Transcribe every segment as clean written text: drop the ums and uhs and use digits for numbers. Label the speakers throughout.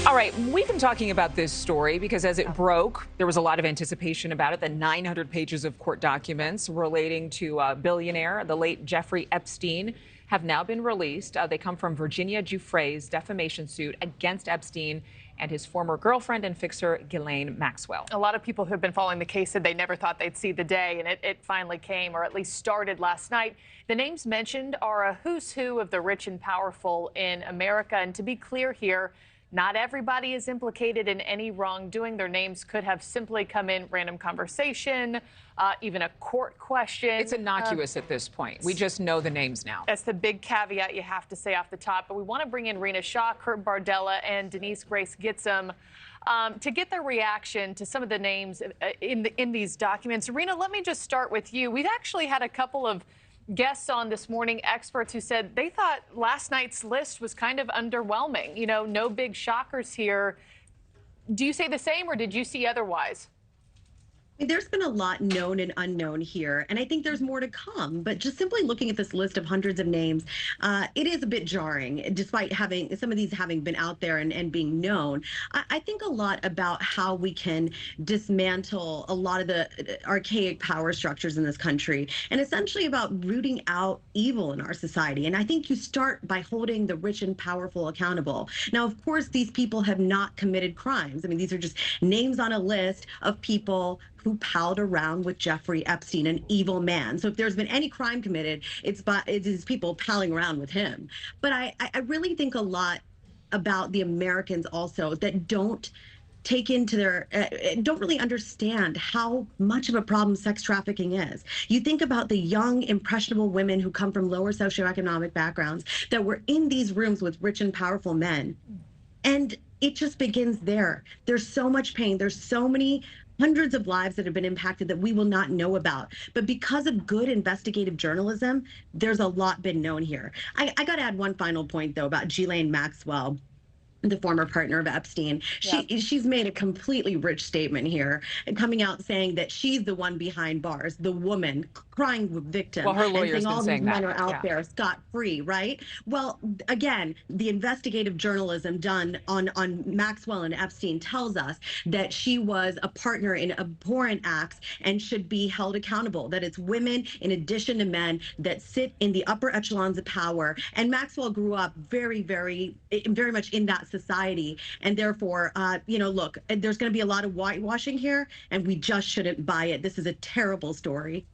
Speaker 1: All right, we've been talking about this story because as it broke, there was a lot of anticipation about it. The 900 pages of court documents relating to billionaire, the late Jeffrey Epstein, have now been released. They come from Virginia Giuffre's defamation suit against Epstein and his former girlfriend and fixer, Ghislaine Maxwell.
Speaker 2: A lot of people who have been following the case said they never thought they'd see the day, and it finally came, or at least started last night. The names mentioned are a who's who of the rich and powerful in America. And to be clear here, not everybody is implicated in any wrongdoing. Their names could have simply come in random conversation, even a court question.
Speaker 1: It's innocuous at this point. We just know the names now.
Speaker 2: That's the big caveat you have to say off the top. But we want to bring in Rina Shah, Bardella, and Denise Gitsham to get their reaction to some of the names in these documents. Rina, let me just start with you. We've actually had a couple of guests on this morning, experts who said they thought last night's list was kind of underwhelming. You know, no big shockers here. Do you say the same, or did you see otherwise?
Speaker 3: There's been a lot known and unknown here, and I think there's more to come. But just simply looking at this list of hundreds of names, it is a bit jarring, despite having some of these having been out there and being known. I think a lot about how we can dismantle a lot of the archaic power structures in this country, and essentially about rooting out evil in our society. And I think you start by holding the rich and powerful accountable. Now, of course, these people have not committed crimes. I mean, these are just names on a list of people who palled around with Jeffrey Epstein, an evil man. So if there's been any crime committed, it is people palling around with him. But I really think a lot about the Americans also that don't take into their, don't really understand how much of a problem sex trafficking is. You think about the young, impressionable women who come from lower socioeconomic backgrounds that were in these rooms with rich and powerful men. And it just begins there. There's so much pain. There's so many hundreds of lives that have been impacted that we will not know about. But because of good investigative journalism, there's a lot been known here. I got to add one final point, though, about Ghislaine Maxwell, the former partner of Epstein. She's made a completely rich statement here, coming out saying that she's the one behind bars, the woman crying victim.
Speaker 1: Well, her lawyer's
Speaker 3: and saying
Speaker 1: been
Speaker 3: all
Speaker 1: saying
Speaker 3: these
Speaker 1: that.
Speaker 3: men are out there scot-free, right? Well, again, the investigative journalism done on Maxwell and Epstein tells us that she was a partner in abhorrent acts and should be held accountable, that it's women in addition to men that sit in the upper echelons of power. And Maxwell grew up very, very much in that society. And therefore, you know, look, there's going to be a lot of whitewashing here, and we just shouldn't buy it. This is a terrible story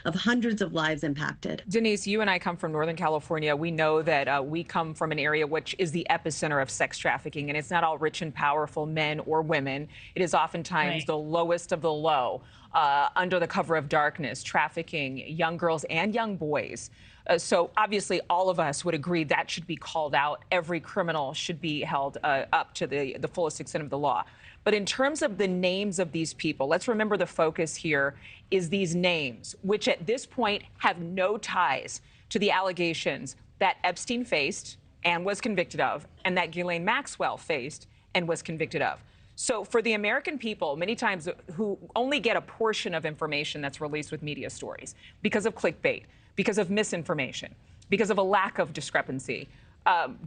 Speaker 3: of hundreds of lives impacted.
Speaker 1: Denise, you and I come from Northern California. We know that we come from an area which is the epicenter of sex trafficking, and it's not all rich and powerful men or women. It is oftentimes the lowest of the low, under the cover of darkness, trafficking young girls and young boys. So obviously all of us would agree that should be called out. Every criminal should be held up to the fullest extent of the law. But in terms of the names of these people, let's remember the focus here is these names, which at this point have no ties to the allegations that Epstein faced and was convicted of, and that Ghislaine Maxwell faced and was convicted of. So for the American people, many times who only get a portion of information that's released with media stories because of clickbait, because of misinformation, because of a lack of discrepancy,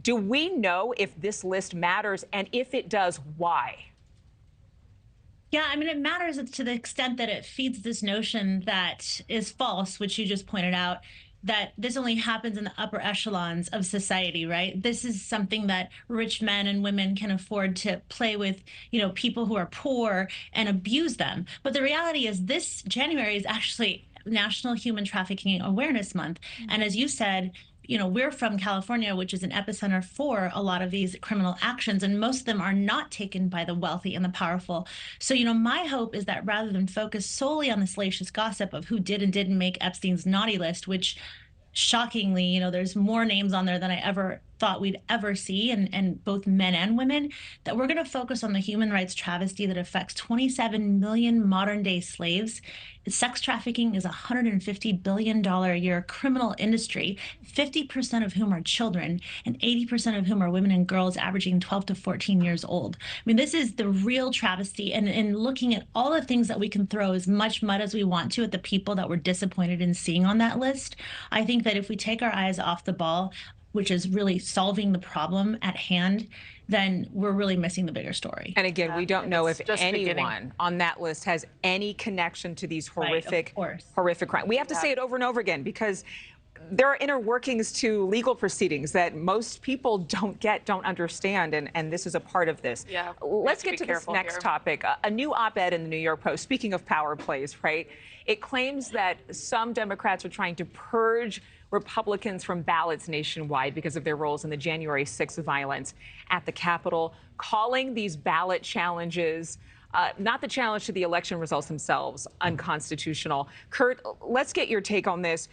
Speaker 1: do we know if this list matters? And if it does, why?
Speaker 4: Yeah, I mean, it matters to the extent that it feeds this notion that is false, which you just pointed out, that this only happens in the upper echelons of society, right? This is something that rich men and women can afford to play with, you know, people who are poor and abuse them. But the reality is this January is actually National Human Trafficking Awareness Month. And as you said, you know, we're from California, which is an epicenter for a lot of these criminal actions, and most of them are not taken by the wealthy and the powerful. So, you know, my hope is that rather than focus solely on the salacious gossip of who did and didn't make Epstein's naughty list, which shockingly, you know, there's more names on there than I ever thought we'd ever see, and both men and women, that we're going to focus on the human rights travesty that affects 27 million modern day slaves. Sex trafficking is a $150 billion a year criminal industry, 50% of whom are children and 80% of whom are women and girls averaging 12 to 14 years old. I mean, this is the real travesty. And in looking at all the things that we can throw as much mud as we want to at the people that we're disappointed in seeing on that list, I think that if we take our eyes off the ball, which is really solving the problem at hand, then we're really missing the bigger story.
Speaker 1: And again, we don't know if anyone
Speaker 2: beginning.
Speaker 1: on that list has any connection to these horrific, horrific crimes. We have to say it over and over again because there are inner workings to legal proceedings that most people don't understand, and this is a part of this.
Speaker 2: Yeah,
Speaker 1: let's get to this next topic. A new op-ed in the New York Post, speaking of power plays, right? It claims that some Democrats are trying to purge Republicans from ballots nationwide because of their roles in the January 6th violence at the Capitol, calling these ballot challenges, not the challenge to the election results themselves, unconstitutional. Kurt, let's get your take on this.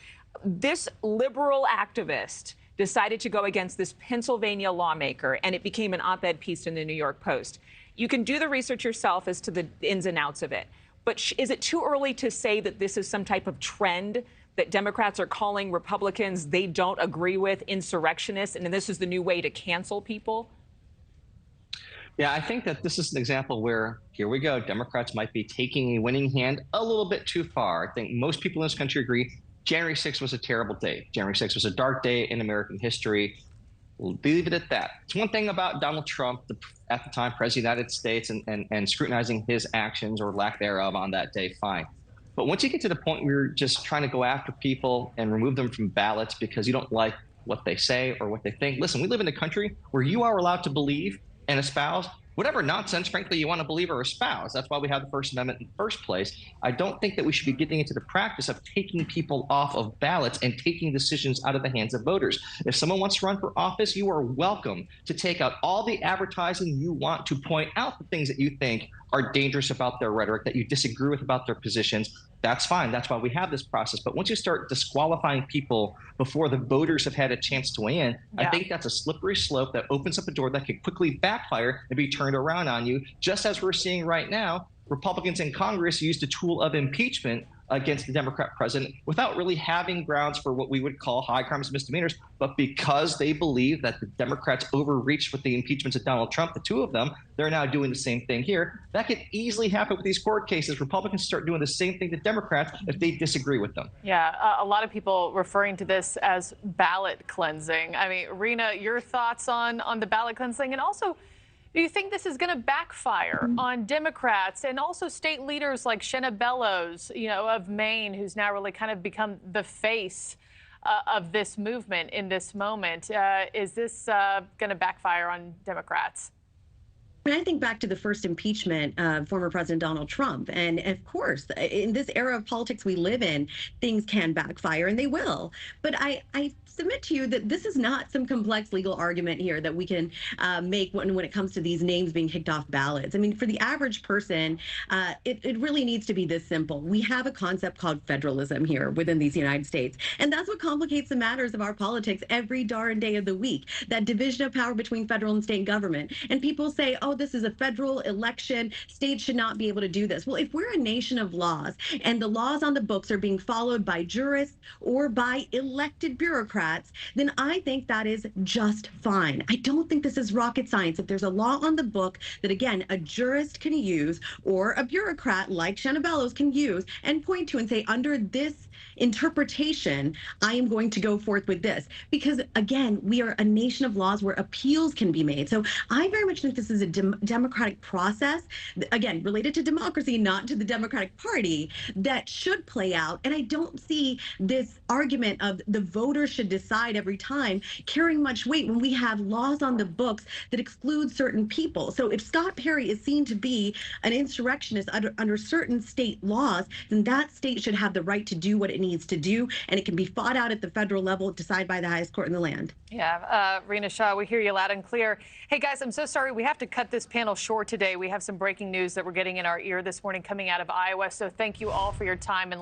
Speaker 1: This liberal activist decided to go against this Pennsylvania lawmaker, and it became an op-ed piece in the New York Post. You can do the research yourself as to the ins and outs of it. But is it too early to say that this is some type of trend that Democrats are calling Republicans they don't agree with insurrectionists, and this is the new way to cancel people?
Speaker 5: Yeah, I think that this is an example where, here we go, Democrats might be taking a winning hand a little bit too far. I think most people in this country agree January 6th was a terrible day. January 6th was a dark day in American history. We'll leave it at that. It's one thing about Donald Trump, at the time President of the United States, and scrutinizing his actions or lack thereof on that day, fine. But once you get to the point where you're just trying to go after people and remove them from ballots because you don't like what they say or what they think, listen, we live in a country where you are allowed to believe and espouse whatever nonsense, frankly, you want to believe or espouse. That's why we have the First Amendment in the first place. I don't think that we should be getting into the practice of taking people off of ballots and taking decisions out of the hands of voters. If someone wants to run for office, you are welcome to take out all the advertising you want to point out the things that you think are dangerous about their rhetoric, that you disagree with about their positions. That's fine. That's why we have this process. But once you start disqualifying people before the voters have had a chance to weigh in, I think that's a slippery slope that opens up a door that could quickly backfire and be turned around on you, just as we're seeing right now. Republicans in Congress used a tool of impeachment against the Democrat president without really having grounds for what we would call high crimes and misdemeanors. But because they believe that the Democrats overreached with the impeachments of Donald Trump, the two of them, they're now doing the same thing here. That could easily happen with these court cases. Republicans start doing the same thing to Democrats if they disagree with them.
Speaker 2: Yeah, a lot of people referring to this as ballot cleansing. I mean, Rina, your thoughts on the ballot cleansing, and also, do you think this is going to backfire on Democrats and also state leaders like Shenna Bellows, of Maine, who's now really kind of become the face of this movement in this moment? Is this going to backfire on Democrats?
Speaker 3: I think back to the first impeachment of former President Donald Trump. And of course, in this era of politics we live in, things can backfire, and they will. But I submit to you that this is not some complex legal argument here that we can make when it comes to these names being kicked off ballots. I mean, for the average person, it really needs to be this simple. We have a concept called federalism here within these United States. And that's what complicates the matters of our politics every darn day of the week, that division of power between federal and state government. And people say, oh, this is a federal election. States should not be able to do this. Well, if we're a nation of laws and the laws on the books are being followed by jurists or by elected bureaucrats, then I think that is just fine. I don't think this is rocket science. If there's a law on the book that, again, a jurist can use or a bureaucrat like Shenna Bellows can use and point to and say, under this interpretation, I am going to go forth with this. Because, again, we are a nation of laws where appeals can be made. So I very much think this is a democratic process, again, related to democracy, not to the Democratic Party, that should play out. And I don't see this argument of the voters should decide every time carrying much weight when we have laws on the books that exclude certain people. So if Scott Perry is seen to be an insurrectionist under certain state laws, then that state should have the right to do what it needs to do, and it can be fought out at the federal level, decided by the highest court in the land.
Speaker 2: Yeah, Rina Shah, we hear you loud and clear. Hey, guys, I'm so sorry. We have to cut this panel short today. We have some breaking news that we're getting in our ear this morning coming out of Iowa. So thank you all for your time. And